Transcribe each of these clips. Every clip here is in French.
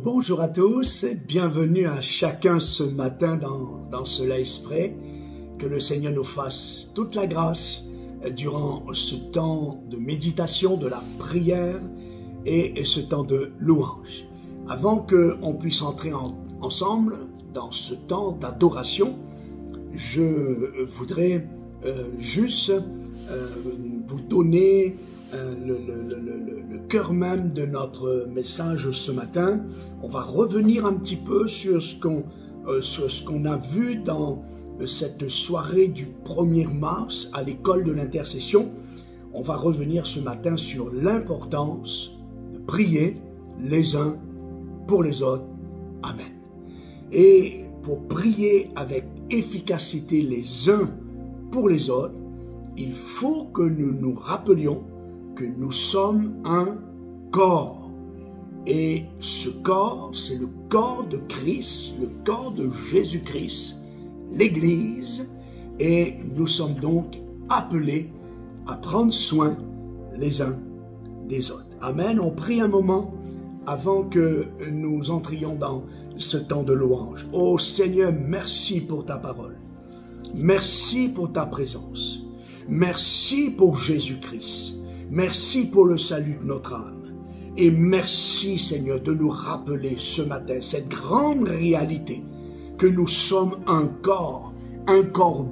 Bonjour à tous et bienvenue à chacun ce matin dans ce Let's Pray. Que le Seigneur nous fasse toute la grâce durant ce temps de méditation, de la prière et ce temps de louange. Avant qu'on puisse entrer ensemble dans ce temps d'adoration, je voudrais juste vous donner le cœur même de notre message ce matin. On va revenir un petit peu sur ce qu'on a vu dans cette soirée du 1er mars à l'école de l'intercession. On va revenir ce matin sur l'importance de prier les uns pour les autres. Amen. Et pour prier avec efficacité les uns pour les autres, il faut que nous nous rappelions que nous sommes un corps. Et ce corps, c'est le corps de Christ, le corps de Jésus-Christ, l'Église, et nous sommes donc appelés à prendre soin les uns des autres. Amen. On prie un moment avant que nous entrions dans ce temps de louange. Oh Seigneur, merci pour ta parole. Merci pour ta présence. Merci pour Jésus-Christ. Merci pour le salut de notre âme. Et merci Seigneur de nous rappeler ce matin cette grande réalité que nous sommes un corps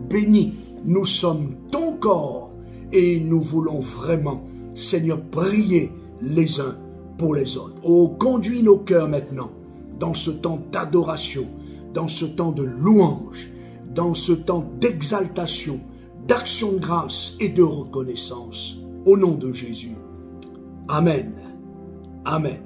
béni. Nous sommes ton corps et nous voulons vraiment, Seigneur, prier les uns pour les autres. Oh, conduis nos cœurs maintenant dans ce temps d'adoration, dans ce temps de louange, dans ce temps d'exaltation, d'action de grâce et de reconnaissance. Au nom de Jésus. Amen. Amen.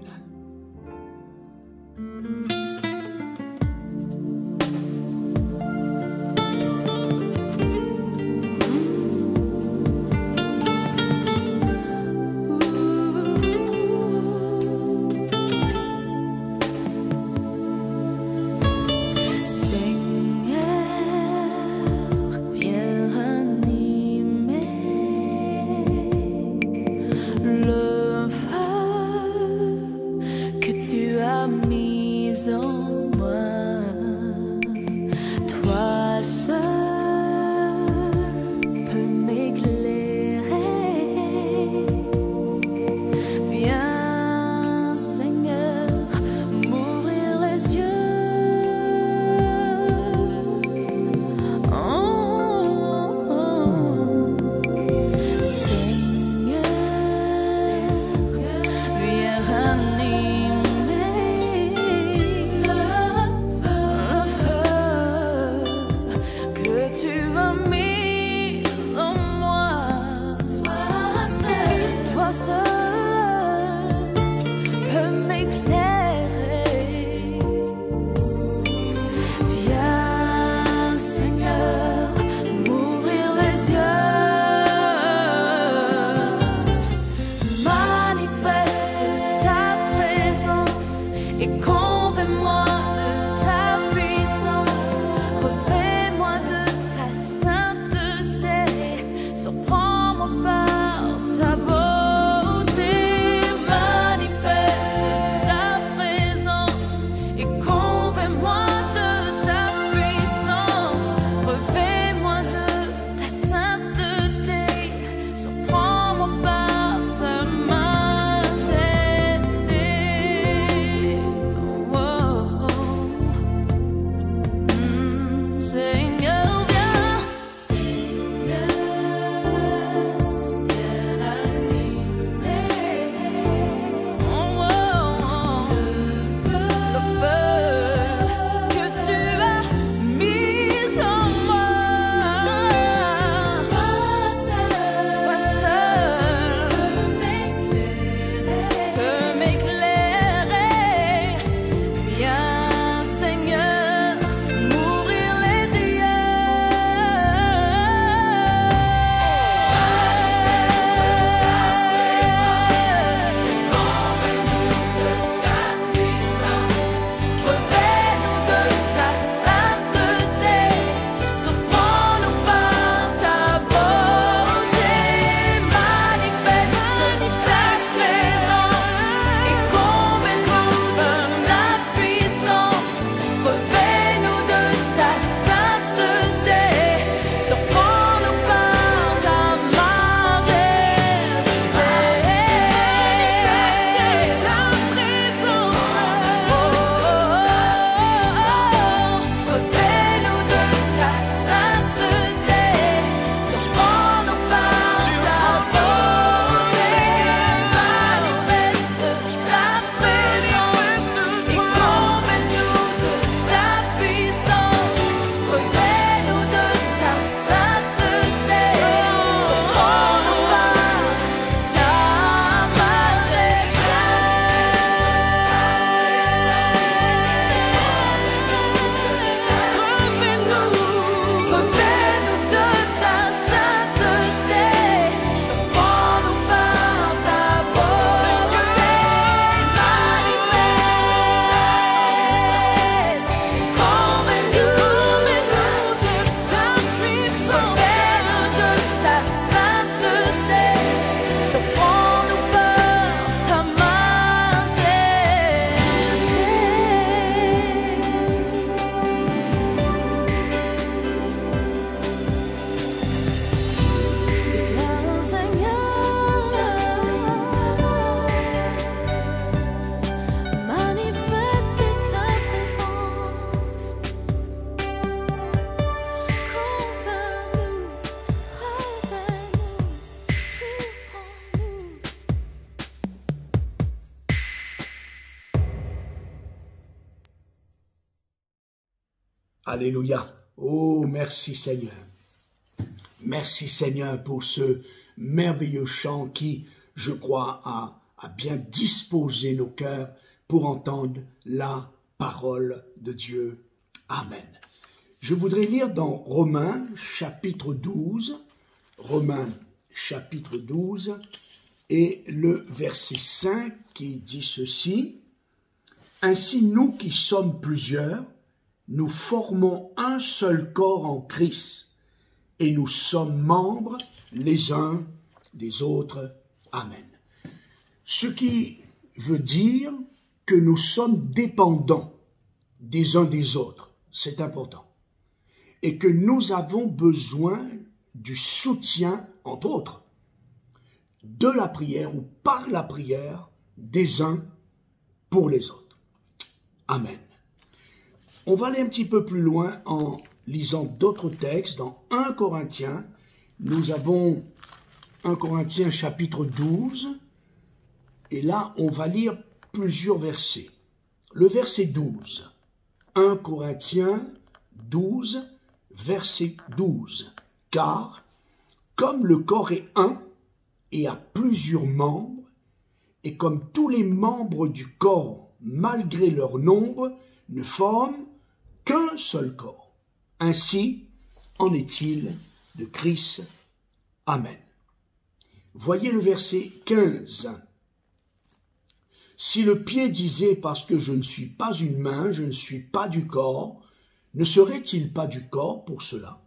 Alléluia. Oh, merci Seigneur. Merci Seigneur pour ce merveilleux chant qui, je crois, a bien disposé nos cœurs pour entendre la parole de Dieu. Amen. Je voudrais lire dans Romains chapitre 12, Romains chapitre 12 et le verset 5 qui dit ceci. « Ainsi nous qui sommes plusieurs, nous formons un seul corps en Christ et nous sommes membres les uns des autres. » Amen. Ce qui veut dire que nous sommes dépendants des uns des autres. C'est important. Et que nous avons besoin du soutien, entre autres, de la prière ou par la prière des uns pour les autres. Amen. On va aller un petit peu plus loin en lisant d'autres textes. Dans 1 Corinthiens, nous avons 1 Corinthiens chapitre 12, et là on va lire plusieurs versets. Le verset 12, 1 Corinthiens 12, verset 12. « Car, comme le corps est un et a plusieurs membres, et comme tous les membres du corps, malgré leur nombre, ne forment qu'un seul corps, ainsi en est-il de Christ. Amen. » Voyez le verset 15. « Si le pied disait, parce que je ne suis pas une main, je ne suis pas du corps, ne serait-il pas du corps pour cela?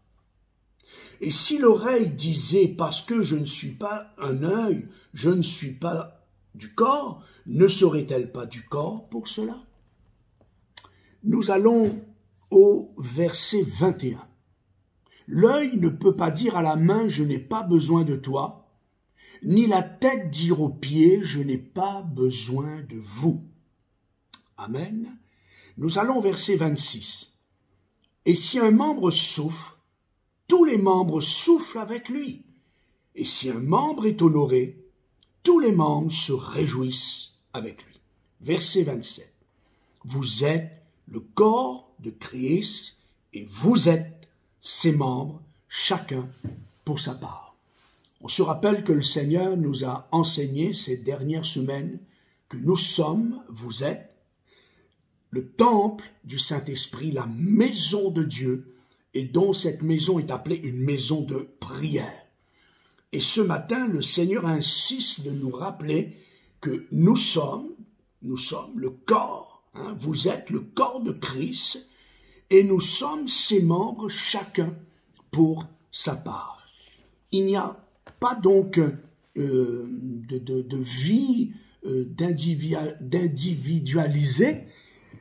Et si l'oreille disait, parce que je ne suis pas un œil, je ne suis pas du corps, ne serait-elle pas du corps pour cela? » Nous allons au verset 21. « L'œil ne peut pas dire à la main, je n'ai pas besoin de toi, ni la tête dire aux pieds, je n'ai pas besoin de vous. » Amen. Nous allons au verset 26. Et si un membre souffre, tous les membres soufflent avec lui. Et si un membre est honoré, tous les membres se réjouissent avec lui. Verset 27. Vous êtes le corps de Christ et vous êtes ses membres, chacun pour sa part. On se rappelle que le Seigneur nous a enseigné ces dernières semaines que nous sommes, vous êtes, le temple du Saint-Esprit, la maison de Dieu, et dont cette maison est appelée une maison de prière. Et ce matin, le Seigneur insiste de nous rappeler que nous sommes le corps, vous êtes le corps de Christ, et nous sommes ses membres, chacun pour sa part. Il n'y a pas donc de vie d'individualiser,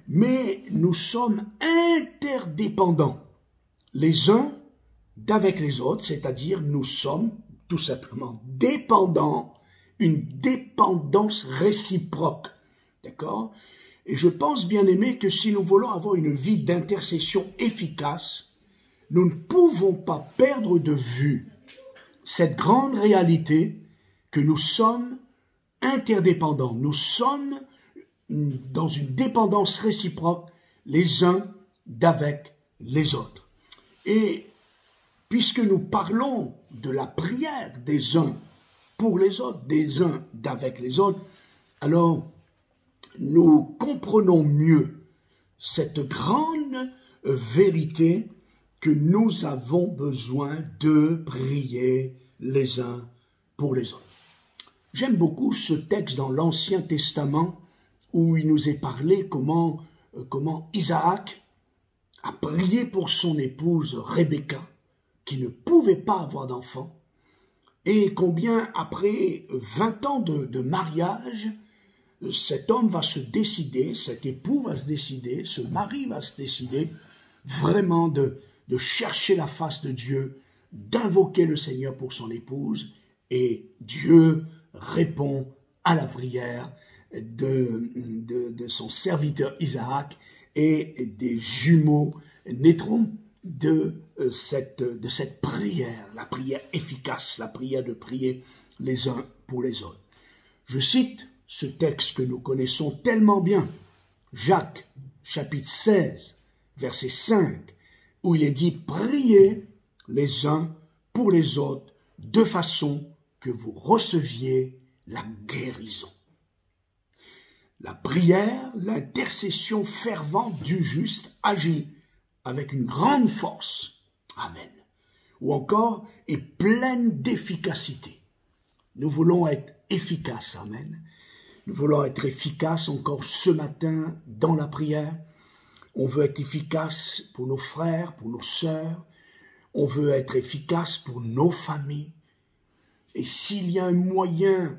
mais nous sommes interdépendants les uns d'avec les autres, c'est-à-dire nous sommes tout simplement dépendants, une dépendance réciproque, d'accord? Et je pense, bien aimé, que si nous voulons avoir une vie d'intercession efficace, nous ne pouvons pas perdre de vue cette grande réalité que nous sommes interdépendants, nous sommes dans une dépendance réciproque les uns d'avec les autres. Et puisque nous parlons de la prière des uns pour les autres, des uns d'avec les autres, alors nous comprenons mieux cette grande vérité que nous avons besoin de prier les uns pour les autres. J'aime beaucoup ce texte dans l'Ancien Testament où il nous est parlé comment Isaac a prié pour son épouse Rebecca, qui ne pouvait pas avoir d'enfant, et combien après 20 ans de mariage, cet homme va se décider, cet époux va se décider, ce mari va se décider vraiment de chercher la face de Dieu, d'invoquer le Seigneur pour son épouse, et Dieu répond à la prière de son serviteur Isaac, et des jumeaux naîtront de cette prière, la prière efficace, la prière de prier les uns pour les autres. Je cite ce texte que nous connaissons tellement bien, Jacques, chapitre 16, verset 5. où il est dit « Priez les uns pour les autres de façon que vous receviez la guérison. » La prière, l'intercession fervente du juste agit avec une grande force. Amen. Ou encore, est pleine d'efficacité. Nous voulons être efficaces. Amen. Nous voulons être efficaces encore ce matin dans la prière. On veut être efficace pour nos frères, pour nos sœurs. On veut être efficace pour nos familles. Et s'il y a un moyen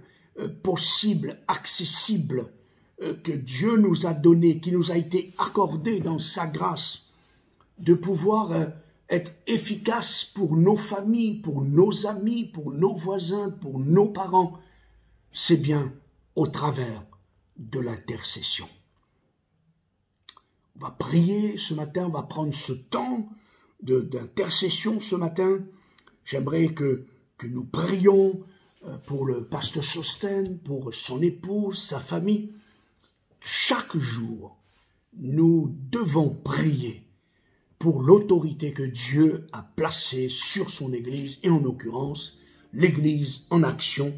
possible, accessible, que Dieu nous a donné, qui nous a été accordé dans sa grâce, de pouvoir être efficace pour nos familles, pour nos amis, pour nos voisins, pour nos parents, c'est bien au travers de l'intercession. On va prier ce matin, on va prendre ce temps d'intercession ce matin. J'aimerais que nous prions pour le pasteur Sostène, pour son épouse, sa famille. Chaque jour, nous devons prier pour l'autorité que Dieu a placée sur son Église, et en l'occurrence, l'Église en action,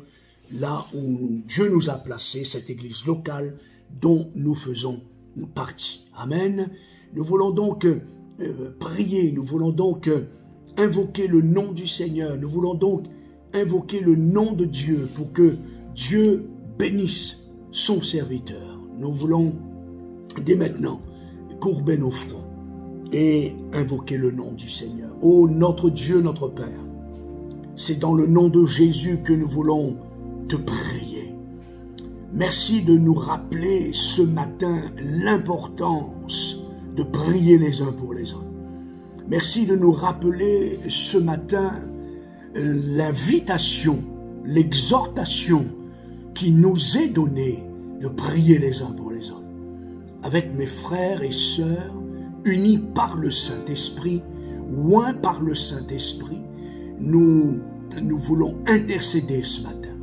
là où Dieu nous a placé, cette Église locale dont nous faisons partie. Amen. Nous voulons donc prier, nous voulons donc invoquer le nom du Seigneur, nous voulons donc invoquer le nom de Dieu pour que Dieu bénisse son serviteur. Nous voulons dès maintenant courber nos fronts et invoquer le nom du Seigneur. Ô notre Dieu, notre Père, c'est dans le nom de Jésus que nous voulons te prier. Merci de nous rappeler ce matin l'importance de prier les uns pour les autres. Merci de nous rappeler ce matin l'invitation, l'exhortation qui nous est donnée de prier les uns pour les autres. Avec mes frères et sœurs, unis par le Saint-Esprit, oints par le Saint-Esprit, nous voulons intercéder ce matin.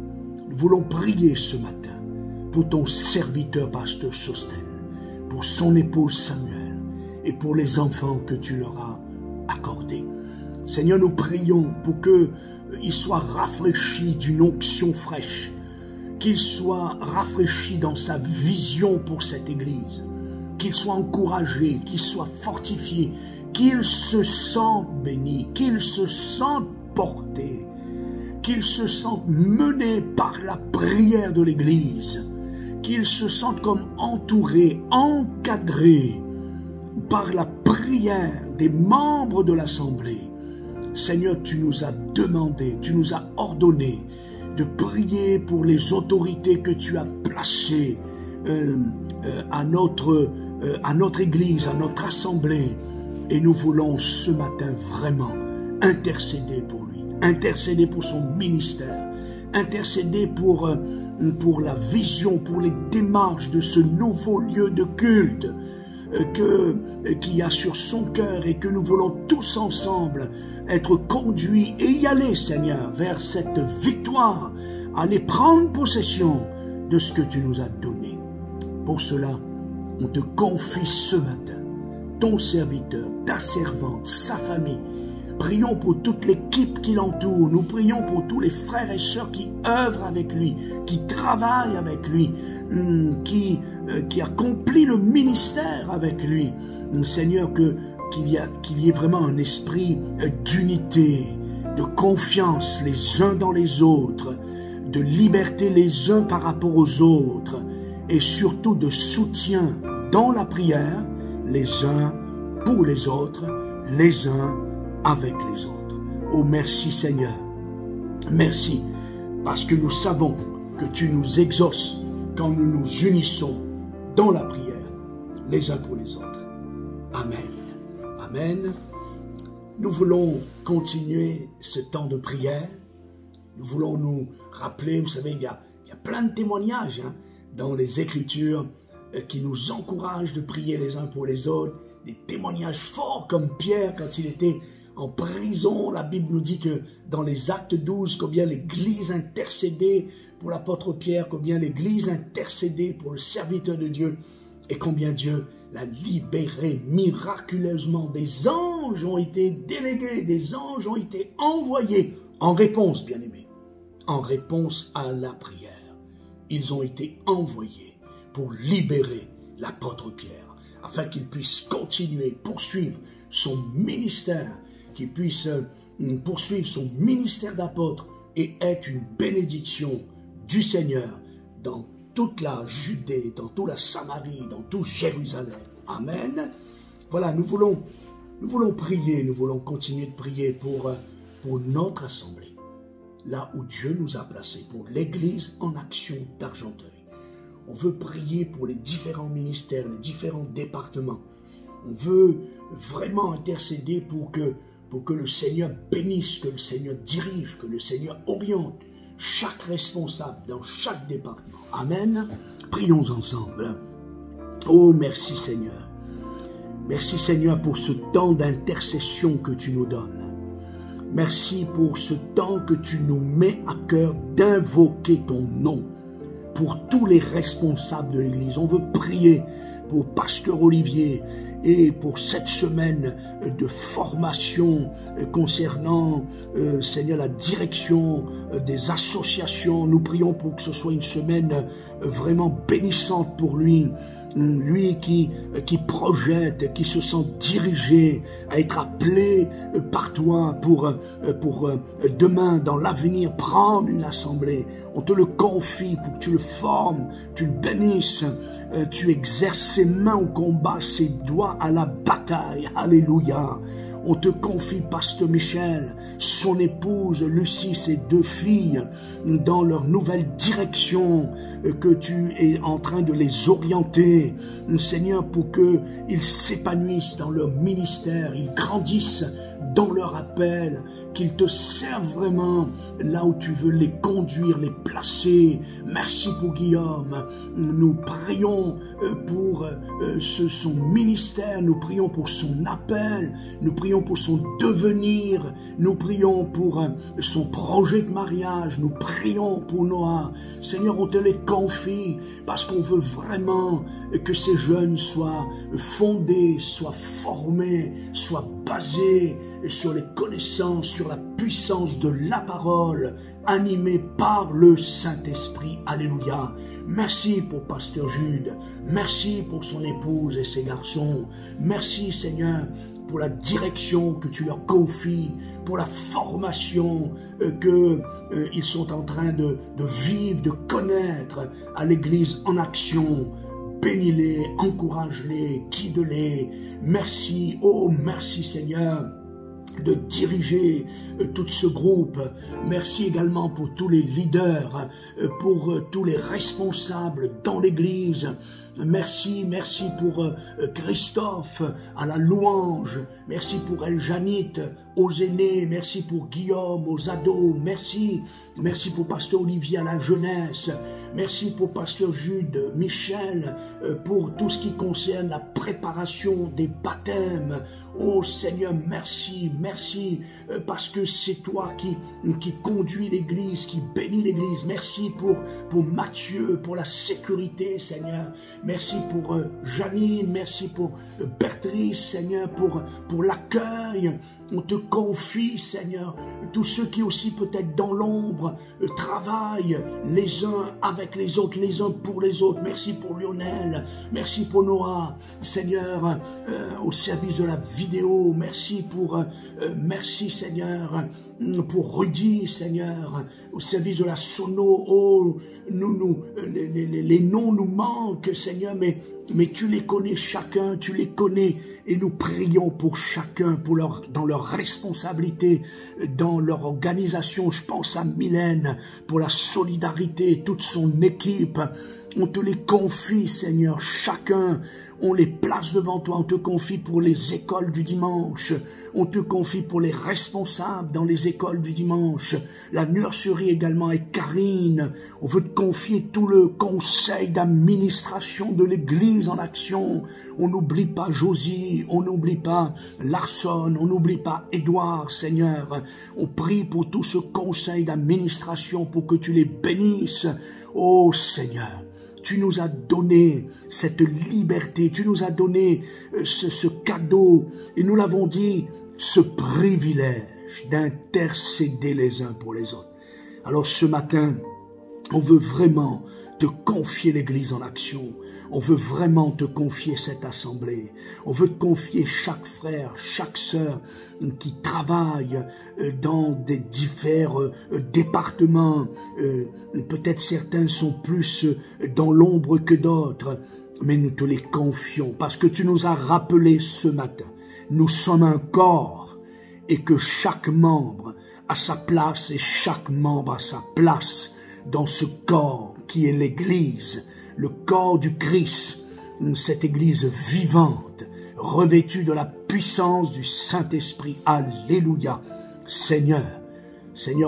Nous voulons prier ce matin pour ton serviteur pasteur Sostène, pour son épouse Samuel et pour les enfants que tu leur as accordés. Seigneur, nous prions pour qu'il soit rafraîchi d'une onction fraîche, qu'il soit rafraîchi dans sa vision pour cette Église, qu'il soit encouragé, qu'il soit fortifié, qu'il se sente béni, qu'il se sente porté, qu'il se sente mené par la prière de l'Église, qu'il se sente comme entouré, encadré par la prière des membres de l'Assemblée. Seigneur, tu nous as demandé, tu nous as ordonné de prier pour les autorités que tu as placées à notre Église, à notre Assemblée. Et nous voulons ce matin vraiment intercéder pour lui, intercéder pour son ministère, intercéder pour la vision, pour les démarches de ce nouveau lieu de culte qu'il y a sur son cœur, et que nous voulons tous ensemble être conduits et y aller, Seigneur, vers cette victoire, aller prendre possession de ce que tu nous as donné. Pour cela, on te confie ce matin ton serviteur, ta servante, sa famille. Prions pour toute l'équipe qui l'entoure. Nous prions pour tous les frères et sœurs qui œuvrent avec lui, qui travaillent avec lui, qui accomplit le ministère avec lui. Seigneur, qu'il y ait vraiment un esprit d'unité, de confiance les uns dans les autres, de liberté les uns par rapport aux autres, et surtout de soutien dans la prière, les uns pour les autres, les uns avec les autres. Oh, merci Seigneur. Merci, parce que nous savons que tu nous exauces quand nous nous unissons dans la prière, les uns pour les autres. Amen. Amen. Nous voulons continuer ce temps de prière. Nous voulons nous rappeler, vous savez, il y a plein de témoignages dans les Écritures qui nous encouragent de prier les uns pour les autres. Des témoignages forts comme Pierre quand il était en prison. La Bible nous dit que dans les Actes 12, combien l'Église intercédait pour l'apôtre Pierre, combien l'Église intercédait pour le serviteur de Dieu, et combien Dieu l'a libéré miraculeusement. Des anges ont été délégués, des anges ont été envoyés en réponse, bien-aimés, en réponse à la prière. Ils ont été envoyés pour libérer l'apôtre Pierre, afin qu'il puisse continuer, poursuivre son ministère, qu'il puisse poursuivre son ministère d'apôtre et être une bénédiction du Seigneur dans toute la Judée, dans toute la Samarie, dans tout Jérusalem. Amen. Voilà, nous voulons prier, nous voulons continuer de prier pour notre assemblée, là où Dieu nous a placés, pour l'Église en action d'Argenteuil. On veut prier pour les différents ministères, les différents départements. On veut vraiment intercéder pour que le Seigneur bénisse, que le Seigneur dirige, que le Seigneur oriente chaque responsable dans chaque département. Amen. Prions ensemble. Oh, merci Seigneur. Merci Seigneur pour ce temps d'intercession que tu nous donnes. Merci pour ce temps que tu nous mets à cœur d'invoquer ton nom pour tous les responsables de l'Église. On veut prier pour Pasteur Olivier et pour cette semaine de formation concernant, Seigneur, la direction des associations. Nous prions pour que ce soit une semaine vraiment bénissante pour lui. Lui qui projette, qui se sent dirigé à être appelé par toi pour demain, dans l'avenir, prendre une assemblée. On te le confie pour que tu le formes, tu le bénisses, tu exerces ses mains au combat, ses doigts à la bataille. Alléluia. On te confie Pasteur Michel, son épouse Lucie, ses 2 filles, dans leur nouvelle direction, que tu es en train de les orienter, Seigneur, pour qu'ils s'épanouissent dans leur ministère, ils grandissent dans leur appel, qu'ils te servent vraiment là où tu veux les conduire, les placer. Merci pour Guillaume. Nous prions pour son ministère, nous prions pour son appel, nous prions pour son devenir, nous prions pour son projet de mariage, nous prions pour Noah. Seigneur, on te les confie parce qu'on veut vraiment que ces jeunes soient fondés, soient formés, soient basés sur les connaissances, sur la puissance de la parole, animée par le Saint-Esprit. Alléluia. Merci pour Pasteur Jude. Merci pour son épouse et ses garçons. Merci, Seigneur, pour la direction que tu leur confies, pour la formation qu'ils sont en train de vivre, de connaître à l'Église en action. Bénis-les, encourage-les, guide-les. Merci, oh merci Seigneur, de diriger tout ce groupe. Merci également pour tous les leaders, pour tous les responsables dans l'Église. Merci, merci pour Christophe à la louange. Merci pour Eljanit aux aînés. Merci pour Guillaume aux ados. Merci, merci pour Pasteur Olivier à la jeunesse. Merci pour Pasteur Jude, Michel, pour tout ce qui concerne la préparation des baptêmes. Oh Seigneur, merci, merci, parce que c'est toi qui conduis l'Église, qui bénis l'Église. Merci pour Mathieu, pour la sécurité, Seigneur. Merci pour Janine, merci pour Bertrice, Seigneur, pour l'accueil. On te confie, Seigneur, tous ceux qui aussi peut-être dans l'ombre travaillent les uns avec les autres, les uns pour les autres. Merci pour Lionel, merci pour Noah, Seigneur, au service de la vidéo. Merci merci Seigneur, pour Rudy, Seigneur, au service de la sono. Oh, les noms nous manquent, Seigneur, mais tu les connais chacun, tu les connais, et nous prions pour chacun, dans leur responsabilité, dans leur organisation. Je pense à Mylène, pour la solidarité, toute son équipe. On te les confie, Seigneur, chacun. On les place devant toi, on te confie pour les écoles du dimanche, on te confie pour les responsables dans les écoles du dimanche, la nurserie également avec Karine. On veut te confier tout le conseil d'administration de l'Église en action. On n'oublie pas Josie, on n'oublie pas Larson, on n'oublie pas Édouard, Seigneur. On prie pour tout ce conseil d'administration pour que tu les bénisses. Oh Seigneur, Tu nous as donné cette liberté, tu nous as donné ce cadeau, et nous l'avons dit, ce privilège d'intercéder les uns pour les autres. Alors ce matin, on veut vraiment te confier l'Église en action. On veut vraiment te confier cette assemblée. On veut te confier chaque frère, chaque sœur qui travaille dans des différents départements. Peut-être certains sont plus dans l'ombre que d'autres, mais nous te les confions parce que tu nous as rappelé ce matin. Nous sommes un corps et que chaque membre a sa place et chaque membre a sa place dans ce corps qui est l'Église, le corps du Christ, cette Église vivante, revêtue de la puissance du Saint-Esprit. Alléluia. Seigneur,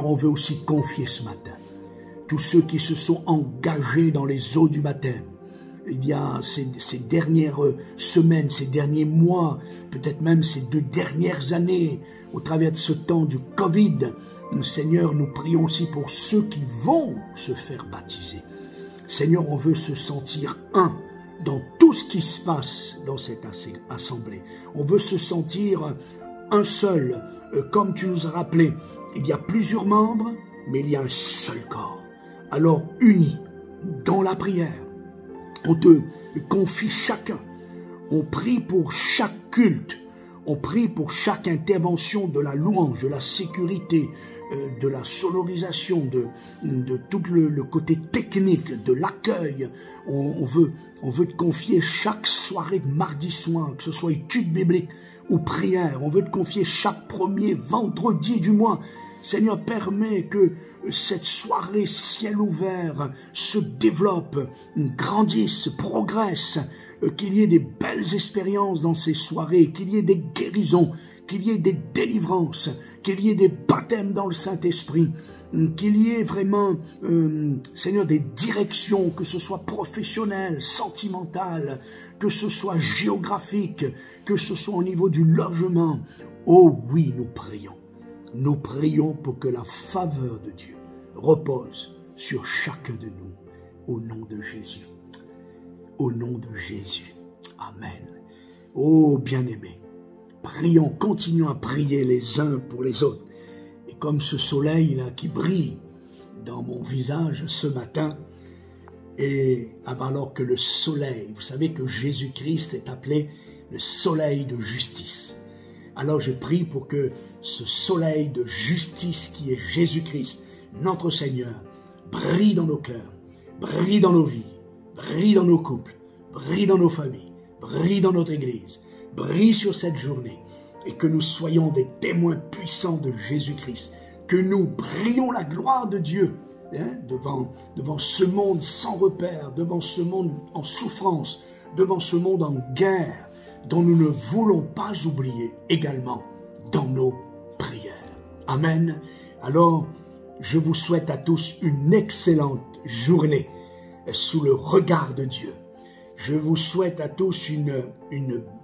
on veut aussi confier ce matin tous ceux qui se sont engagés dans les eaux du baptême. Il y a ces dernières semaines, ces derniers mois, peut-être même ces 2 dernières années, au travers de ce temps du Covid, Seigneur, nous prions aussi pour ceux qui vont se faire baptiser. Seigneur, on veut se sentir un dans tout ce qui se passe dans cette assemblée. On veut se sentir un seul, comme tu nous as rappelé. Il y a plusieurs membres, mais il y a un seul corps. Alors, unis dans la prière, on te confie chacun. On prie pour chaque culte. On prie pour chaque intervention de la louange, de la sécurité, de la sonorisation, de tout le côté technique, de l'accueil. On veut te confier chaque soirée de mardi soir, que ce soit étude biblique ou prière. On veut te confier chaque premier vendredi du mois. Seigneur, permets que cette soirée ciel ouvert se développe, grandisse, progresse, qu'il y ait des belles expériences dans ces soirées, qu'il y ait des guérisons, qu'il y ait des délivrances, qu'il y ait des baptêmes dans le Saint-Esprit, qu'il y ait vraiment, Seigneur, des directions, que ce soit professionnelles, sentimentales, que ce soit géographique, que ce soit au niveau du logement. Oh oui, nous prions. Nous prions pour que la faveur de Dieu repose sur chacun de nous, au nom de Jésus. Au nom de Jésus. Amen. Oh bien-aimés, prions, continuons à prier les uns pour les autres. Et comme ce soleil là qui brille dans mon visage ce matin, et alors que le soleil, vous savez que Jésus-Christ est appelé le soleil de justice. Alors je prie pour que ce soleil de justice qui est Jésus-Christ, notre Seigneur, brille dans nos cœurs, brille dans nos vies, brille dans nos couples, brille dans nos familles, brille dans notre Église, brille sur cette journée et que nous soyons des témoins puissants de Jésus-Christ, que nous brillons la gloire de Dieu devant ce monde sans repère, devant ce monde en souffrance, devant ce monde en guerre, dont nous ne voulons pas oublier également dans nos prières. Amen. Alors, je vous souhaite à tous une excellente journée sous le regard de Dieu. Je vous souhaite à tous une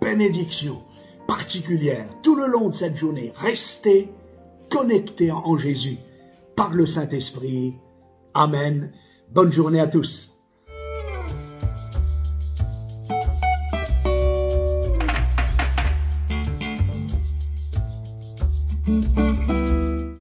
bénédiction particulière tout le long de cette journée. Restez connectés en Jésus par le Saint-Esprit. Amen. Bonne journée à tous.